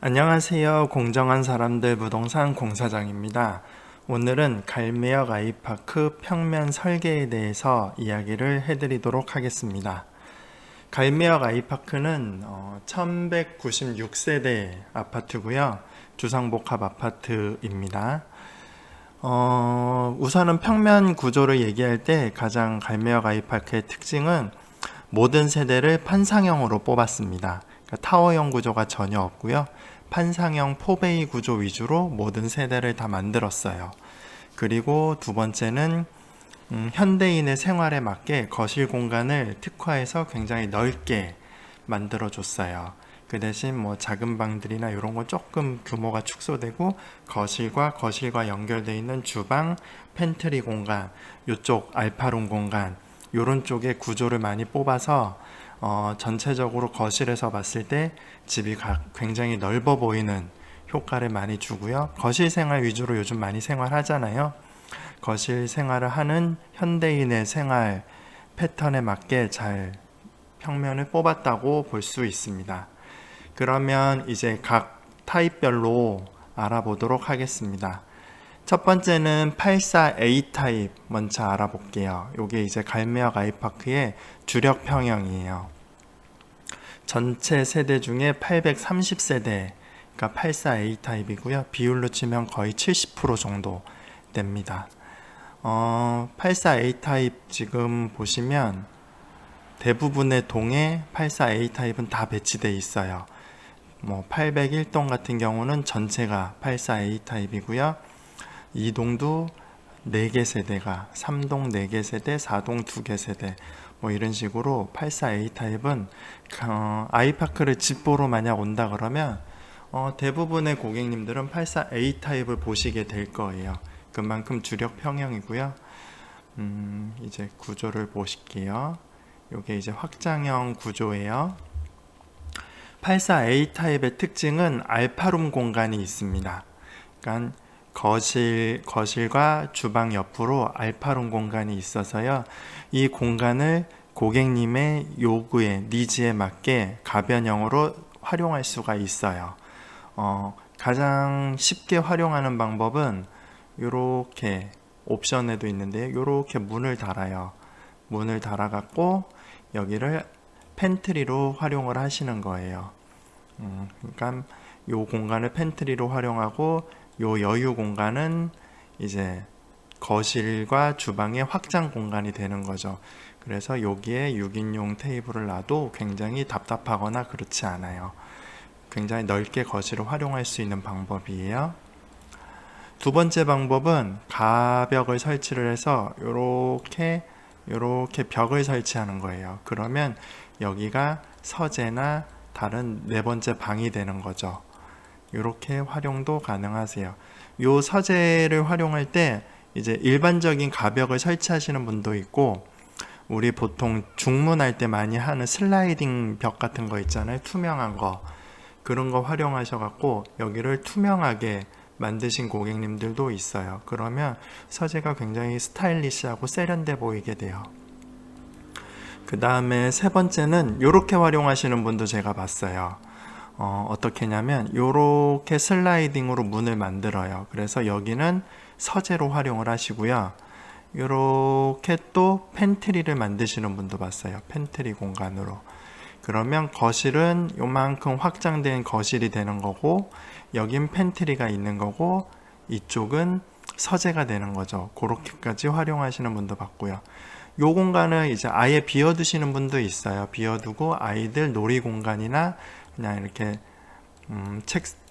안녕하세요. 공정한 사람들 부동산 공사장입니다. 오늘은 갈매역 아이파크 평면 설계에 대해서 이야기를 해드리도록 하겠습니다. 갈매역 아이파크는 1196세대 아파트고요. 주상복합 아파트입니다. 우선은 평면 구조를 얘기할 때 가장 갈매역 아이파크의 특징은 모든 세대를 판상형으로 뽑았습니다. 그러니까 타워형 구조가 전혀 없고요. 판상형 포베이 구조 위주로 모든 세대를 다 만들었어요. 그리고 두 번째는 현대인의 생활에 맞게 거실 공간을 특화해서 굉장히 넓게 만들어줬어요. 그 대신 작은 방들이나 이런 건 조금 규모가 축소되고 거실과 연결되어 있는 주방, 팬트리 공간, 이쪽 알파룸 공간 이런 쪽에 구조를 많이 뽑아서 전체적으로 거실에서 봤을 때 집이 굉장히 넓어 보이는 효과를 많이 주고요. 거실 생활 위주로 요즘 많이 생활하잖아요. 거실 생활을 하는 현대인의 생활 패턴에 맞게 잘 평면을 뽑았다고 볼 수 있습니다. 그러면 이제 각 타입별로 알아보도록 하겠습니다. 첫 번째는 84A 타입 먼저 알아볼게요. 이게 이제 갈매역 아이파크의 주력 평형이에요. 전체 세대 중에 830세대, 그러니까 84A 타입이고요. 비율로 치면 거의 70% 정도 됩니다. 84A 타입 지금 보시면 대부분의 동에 84A 타입은 다 배치되어 있어요. 801동 같은 경우는 전체가 84A 타입이고요. 2동도 4개 세대가 3동 4개 세대, 4동 2개 세대 이런 식으로 84A 타입은 아이파크를 집보러 만약 온다 그러면 대부분의 고객님들은 84A 타입을 보시게 될 거예요. 그만큼 주력 평형이고요. 이제 구조를 보실게요. 이게 이제 확장형 구조예요. 84A 타입의 특징은 알파룸 공간이 있습니다. 그러니까 거실과 주방 옆으로 알파룸 공간이 있어서요. 이 공간을 고객님의 요구에, 니즈에 맞게 가변형으로 활용할 수가 있어요. 가장 쉽게 활용하는 방법은 이렇게 옵션에도 있는데요. 이렇게 문을 달아요. 문을 달아갖고 여기를 팬트리로 활용을 하시는 거예요. 그러니까 이 공간을 팬트리로 활용하고 요 여유 공간은 이제 거실과 주방의 확장 공간이 되는 거죠. 그래서 여기에 6인용 테이블을 놔도 굉장히 답답하거나 그렇지 않아요. 굉장히 넓게 거실을 활용할 수 있는 방법이에요. 두 번째 방법은 가벽을 설치를 해서 이렇게 벽을 설치하는 거예요. 그러면 여기가 서재나 다른 네 번째 방이 되는 거죠. 이렇게 활용도 가능하세요. 요 서재를 활용할 때 이제 일반적인 가벽을 설치하시는 분도 있고, 우리 보통 중문할 때 많이 하는 슬라이딩 벽 같은 거 있잖아요. 투명한 거. 그런 거 활용하셔갖고 여기를 투명하게 만드신 고객님들도 있어요. 그러면 서재가 굉장히 스타일리시하고 세련돼 보이게 돼요. 그 다음에 세 번째는 이렇게 활용하시는 분도 제가 봤어요. 어떻게 하냐면 이렇게 슬라이딩으로 문을 만들어요. 그래서 여기는 서재로 활용을 하시고요. 이렇게 또 팬트리를 만드시는 분도 봤어요. 팬트리 공간으로. 그러면 거실은 요만큼 확장된 거실이 되는 거고, 여긴 팬트리가 있는 거고, 이쪽은 서재가 되는 거죠. 그렇게까지 활용하시는 분도 봤고요. 요 공간을 이제 아예 비워두시는 분도 있어요. 비워두고 아이들 놀이 공간이나 그냥 이렇게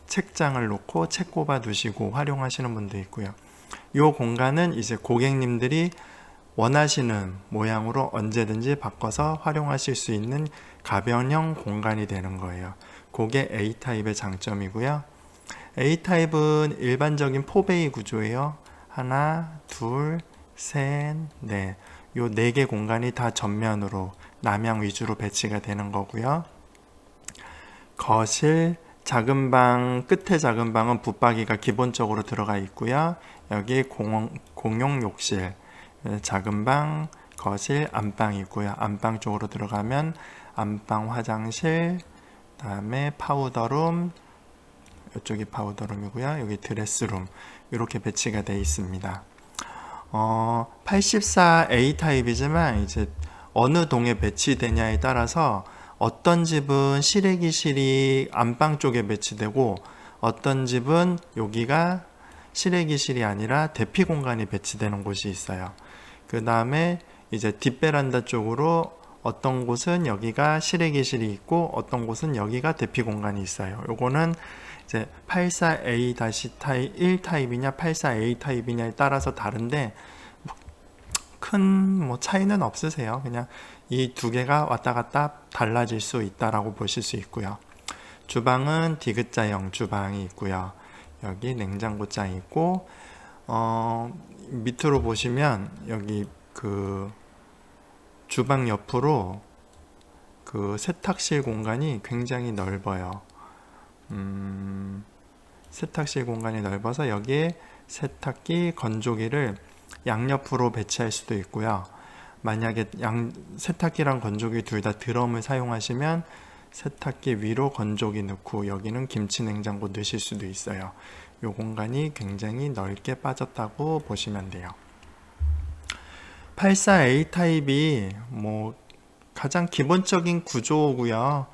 책장을 놓고 책 꼽아 두시고 활용하시는 분도 있고요. 이 공간은 이제 고객님들이 원하시는 모양으로 언제든지 바꿔서 활용하실 수 있는 가변형 공간이 되는 거예요. 그게 A타입의 장점이고요. A타입은 일반적인 포베이 구조예요. 하나, 둘, 셋, 넷. 요 4개 공간이 다 전면으로 남향 위주로 배치가 되는 거고요. 거실, 작은 방, 끝에 작은 방은 붙박이가 기본적으로 들어가 있고요. 여기 공용 욕실, 작은 방, 거실, 안방이 있고요. 안방 쪽으로 들어가면 안방 화장실, 다음에 파우더룸, 이쪽이 파우더룸이고요. 여기 드레스룸 이렇게 배치가 되어 있습니다. 84A 타입이지만 이제 어느 동에 배치되냐에 따라서 어떤 집은 실외기실이 안방 쪽에 배치되고 어떤 집은 여기가 실외기실이 아니라 대피 공간이 배치되는 곳이 있어요. 그 다음에 이제 뒷베란다 쪽으로 어떤 곳은 여기가 실외기실이 있고 어떤 곳은 여기가 대피 공간이 있어요. 요거는 이제 84A-1 타입이냐 84A 타입이냐에 따라서 다른데 큰 차이는 없으세요. 그냥 이 두 개가 왔다 갔다 달라질 수 있다라고 보실 수 있고요. 주방은 디귿자형 주방이 있고요. 여기 냉장고장이 있고 밑으로 보시면 여기 그 주방 옆으로 그 세탁실 공간이 굉장히 넓어요. 세탁실 공간이 넓어서 여기에 세탁기, 건조기를 양옆으로 배치할 수도 있고요. 만약에 세탁기랑 건조기 둘 다 드럼을 사용하시면 세탁기 위로 건조기 넣고 여기는 김치 냉장고 넣으실 수도 있어요. 이 공간이 굉장히 넓게 빠졌다고 보시면 돼요. 84A 타입이 가장 기본적인 구조고요.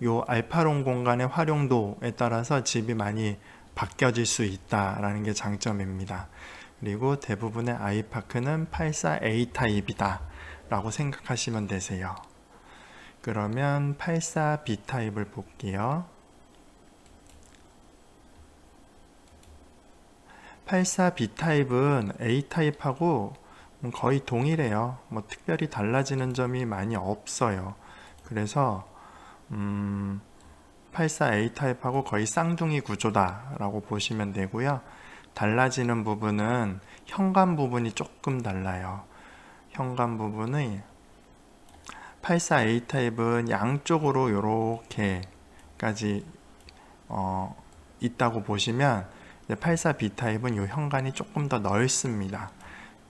요 알파롱 공간의 활용도에 따라서 집이 많이 바뀌어질 수 있다라는 게 장점입니다. 그리고 대부분의 아이파크는 84A 타입이다 라고 생각하시면 되세요. 그러면 84B 타입을 볼게요. 84B 타입은 A 타입하고 거의 동일해요. 특별히 달라지는 점이 많이 없어요. 그래서 84A 타입하고 거의 쌍둥이 구조다 라고 보시면 되고요. 달라지는 부분은 현관 부분이 조금 달라요. 현관 부분이 84A 타입은 양쪽으로 이렇게까지 있다고 보시면 84B 타입은 이 현관이 조금 더 넓습니다.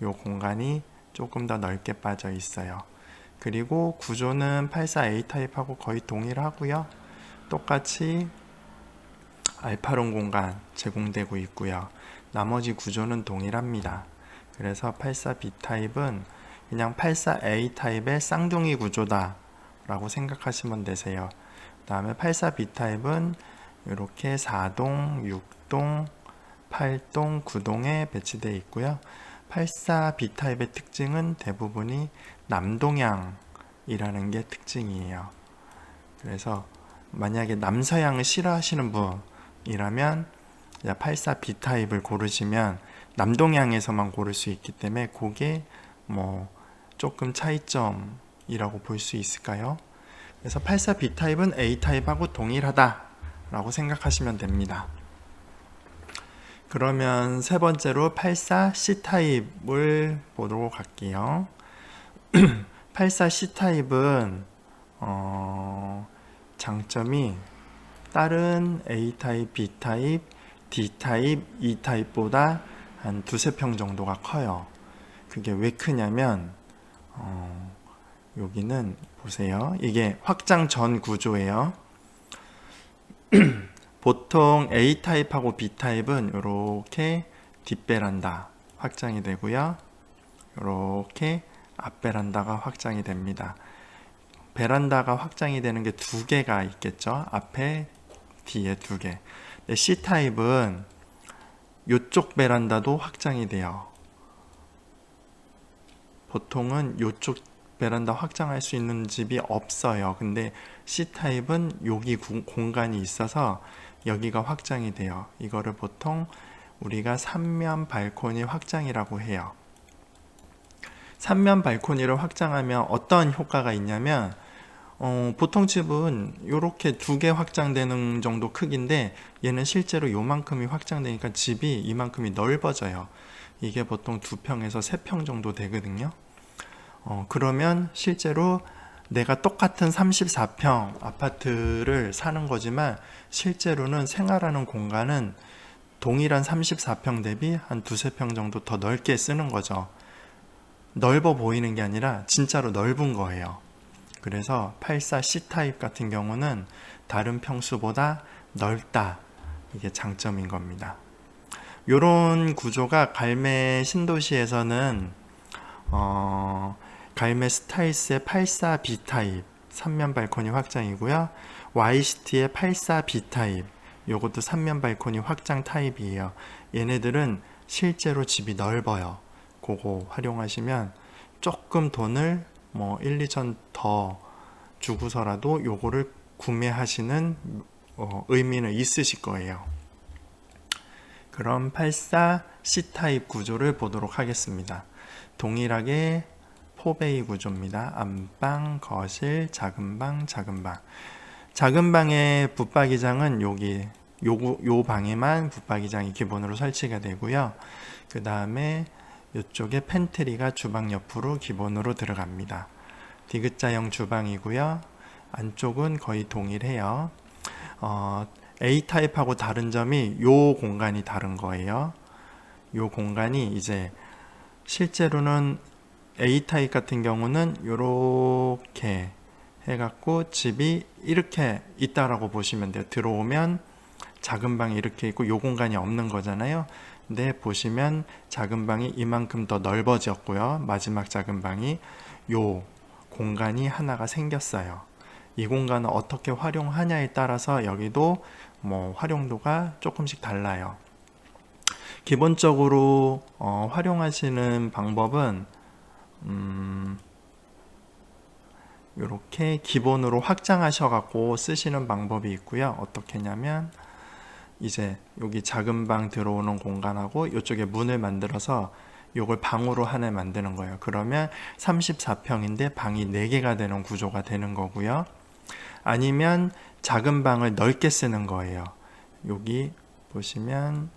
이 공간이 조금 더 넓게 빠져 있어요. 그리고 구조는 84A 타입하고 거의 동일하고요. 똑같이 알파롱 공간 제공되고 있고요. 나머지 구조는 동일합니다. 그래서 84B 타입은 그냥 84A 타입의 쌍둥이 구조다 라고 생각하시면 되세요. 그 다음에 84B 타입은 이렇게 4동, 6동, 8동, 9동에 배치되어 있고요. 84B 타입의 특징은 대부분이 남동향이라는 게 특징이에요. 그래서 만약에 남서향을 싫어하시는 분이라면 84B 타입을 고르시면 남동향에서만 고를 수 있기 때문에 그게 조금 차이점이라고 볼 수 있을까요? 그래서 84B 타입은 A 타입하고 동일하다 라고 생각하시면 됩니다. 그러면 세 번째로 84C 타입을 보도록 할게요. 84C 타입은 장점이 다른 A 타입, B 타입, D 타입, E 타입보다 한 두세 평 정도가 커요. 그게 왜 크냐면 여기는 보세요. 이게 확장 전 구조예요. 보통 A 타입하고 B 타입은 이렇게 뒷베란다 확장이 되고요. 이렇게 앞베란다가 확장이 됩니다. 베란다가 확장이 되는 게 두 개가 있겠죠. 앞에, 뒤에 두 개. C 타입은 이쪽 베란다도 확장이 돼요. 보통은 이쪽 베란다 확장할 수 있는 집이 없어요. 근데 C 타입은 여기 공간이 있어서 여기가 확장이 돼요. 이거를 보통 우리가 3면 발코니 확장이라고 해요. 3면 발코니를 확장하면 어떤 효과가 있냐면 보통 집은 이렇게 두 개 확장되는 정도 크기인데 얘는 실제로 요만큼이 확장되니까 집이 이만큼이 넓어져요. 이게 보통 2평에서 3평 정도 되거든요. 그러면 실제로 내가 똑같은 34평 아파트를 사는 거지만 실제로는 생활하는 공간은 동일한 34평 대비 한 두세 평 정도 더 넓게 쓰는 거죠. 넓어 보이는 게 아니라 진짜로 넓은 거예요. 그래서 84C 타입 같은 경우는 다른 평수보다 넓다 이게 장점인 겁니다. 요런 구조가 갈매 신도시에서는 갈매 스타일스의 84B 타입 3면 발코니 확장이고요. Y시티의 84B 타입, 요것도 3면 발코니 확장 타입이에요. 얘네들은 실제로 집이 넓어요. 그거 활용하시면 조금 돈을 뭐 1, 2천 더 주고서라도 요거를 구매하시는 의미는 있으실 거예요. 그럼 84C 타입 구조를 보도록 하겠습니다. 동일하게 4베이 구조입니다. 안방, 거실, 작은 방, 작은 방. 작은 방의 붙박이장은 여기 요 방에만 붙박이장이 기본으로 설치가 되고요. 그 다음에 이쪽에 팬트리가 주방 옆으로 기본으로 들어갑니다. 디귿자형 주방이고요. 안쪽은 거의 동일해요. A타입하고 다른 점이 요 공간이 다른 거예요. 요 공간이 이제 실제로는 A타입 같은 경우는 요렇게 해갖고 집이 이렇게 있다라고 보시면 돼요. 들어오면 작은 방이 이렇게 있고 요 공간이 없는 거잖아요. 근데 보시면 작은 방이 이만큼 더 넓어졌고요. 마지막 작은 방이 요 공간이 하나가 생겼어요. 이 공간을 어떻게 활용하냐에 따라서 여기도 뭐 활용도가 조금씩 달라요. 기본적으로 활용하시는 방법은 이렇게 기본으로 확장하셔갖고 쓰시는 방법이 있고요. 어떻게 하냐면 이제 여기 작은 방 들어오는 공간하고 이쪽에 문을 만들어서 이걸 방으로 하나 만드는 거예요. 그러면 34평인데 방이 4개가 되는 구조가 되는 거고요. 아니면 작은 방을 넓게 쓰는 거예요. 여기 보시면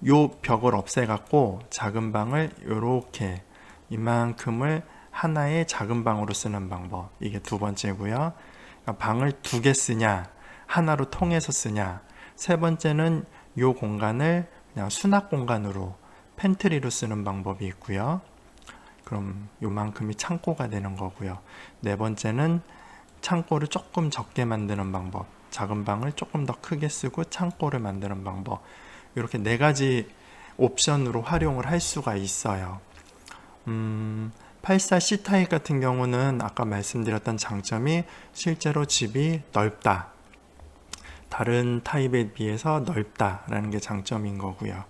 요 벽을 없애갖고 작은 방을 이렇게 이만큼을 하나의 작은 방으로 쓰는 방법. 이게 두 번째고요. 그러니까 방을 2개 쓰냐, 하나로 통해서 쓰냐. 세 번째는 요 공간을 그냥 수납 공간으로 팬트리로 쓰는 방법이 있고요. 그럼 요만큼이 창고가 되는 거고요. 네 번째는 창고를 조금 적게 만드는 방법. 작은 방을 조금 더 크게 쓰고 창고를 만드는 방법. 이렇게 4가지 옵션으로 활용을 할 수가 있어요. 84C 타입 같은 경우는 아까 말씀드렸던 장점이 실제로 집이 넓다. 다른 타입에 비해서 넓다라는 게 장점인 거고요.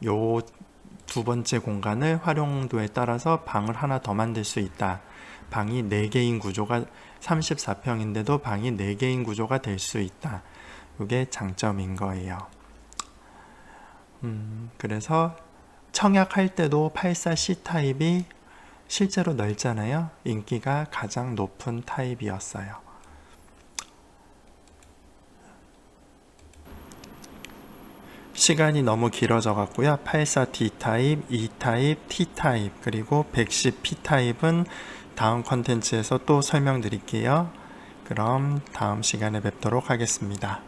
요 두 번째 공간을 활용도에 따라서 방을 하나 더 만들 수 있다. 방이 4개인 구조가 34평인데도 방이 4개인 구조가 될 수 있다. 이게 장점인 거예요. 그래서 청약할 때도 84C 타입이 실제로 넓잖아요. 인기가 가장 높은 타입이었어요. 시간이 너무 길어져 갖고요. 84D 타입, E 타입, T 타입, 그리고 110P 타입은 다음 컨텐츠에서 또 설명드릴게요. 그럼 다음 시간에 뵙도록 하겠습니다.